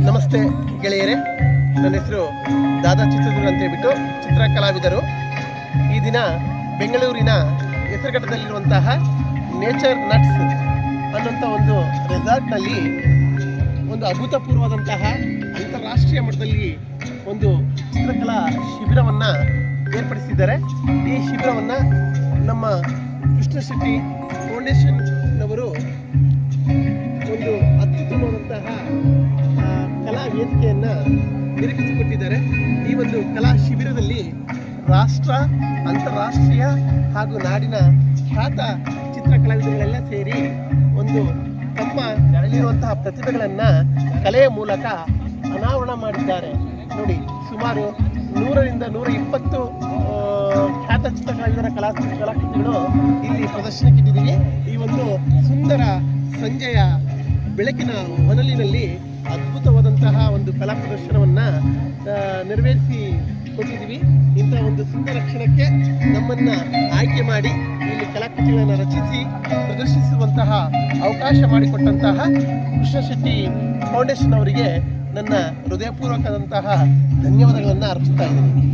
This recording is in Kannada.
ನಮಸ್ತೆ ಗೆಳೆಯರೇ, ನನ್ನ ಹೆಸರು ದಾದಾ ಚಿತ್ರದುರ್ಗ ಅಂತ ಹೇಳ್ಬಿಟ್ಟು ಚಿತ್ರ ಕಲಾವಿದರು. ಈ ದಿನ ಬೆಂಗಳೂರಿನ ಹೆಸರುಘಟ್ಟದಲ್ಲಿರುವಂತಹ ನೇಚರ್ ನಟ್ಸ್ ಅನ್ನುವಂಥ ಒಂದು ರೆಸಾರ್ಟ್ನಲ್ಲಿ ಒಂದು ಅಭೂತಪೂರ್ವವಾದಂತಹ ಅಂತಾರಾಷ್ಟ್ರೀಯ ಮಟ್ಟದಲ್ಲಿ ಒಂದು ಚಿತ್ರಕಲಾ ಶಿಬಿರವನ್ನು ಏರ್ಪಡಿಸಿದ್ದಾರೆ. ಈ ಶಿಬಿರವನ್ನು ನಮ್ಮ ಕೃಷ್ಣ ಶೆಟ್ಟಿ ಫೌಂಡೇಶನ್ನವರು ಒಂದು ಅತ್ಯುತ್ತಮವಾದಂತಹ ಕಲಾ ವೇದಿಕೆಯನ್ನು ನಿರ್ಮಿಸಿಕೊಟ್ಟಿದ್ದಾರೆ. ಈ ಒಂದು ಕಲಾ ಶಿಬಿರದಲ್ಲಿ ರಾಷ್ಟ್ರ, ಅಂತಾರಾಷ್ಟ್ರೀಯ ಹಾಗೂ ನಾಡಿನ ಖ್ಯಾತ ಚಿತ್ರಕಲಾವಿದಗಳೆಲ್ಲ ಸೇರಿ ಒಂದು ತಮ್ಮಲ್ಲಿರುವಂತಹ ಪ್ರತಿಭೆಗಳನ್ನು ಕಲೆಯ ಮೂಲಕ ಅನಾವರಣ ಮಾಡಿದ್ದಾರೆ. ನೋಡಿ, ಸುಮಾರು 100ರಿಂದ 120 ಖ್ಯಾತ ಚಿತ್ರಕಲಾವಿದರ ಕಲಾಕೃತಿಗಳು ಇಲ್ಲಿ ಪ್ರದರ್ಶನಕ್ಕಿಟ್ಟಿದ್ದೀವಿ. ಈ ಒಂದು ಸುಂದರ ಸಂಜೆಯ ಬೆಳಕಿನ ಹೊನಲಿನಲ್ಲಿ ಅದ್ಭುತವಾದಂತಹ ಒಂದು ಕಲಾ ಪ್ರದರ್ಶನವನ್ನು ನೆರವೇರಿಸಿ ಕೊಟ್ಟಿದ್ದೀವಿ. ಇಂಥ ಒಂದು ಸುಂದರ ಕ್ಷಣಕ್ಕೆ ನಮ್ಮನ್ನು ಆಯ್ಕೆ ಮಾಡಿ ಇಲ್ಲಿ ಕಲಾಕೃತಿಗಳನ್ನು ರಚಿಸಿ ಪ್ರದರ್ಶಿಸುವಂತಹ ಅವಕಾಶ ಮಾಡಿಕೊಟ್ಟಂತಹ ಕೃಷ್ಣ ಶೆಟ್ಟಿ ಫೌಂಡೇಶನ್ ಅವರಿಗೆ ನನ್ನ ಹೃದಯಪೂರ್ವಕವಾದಂತಹ ಧನ್ಯವಾದಗಳನ್ನು ಅರ್ಪಿಸ್ತಾ ಇದ್ದೀನಿ.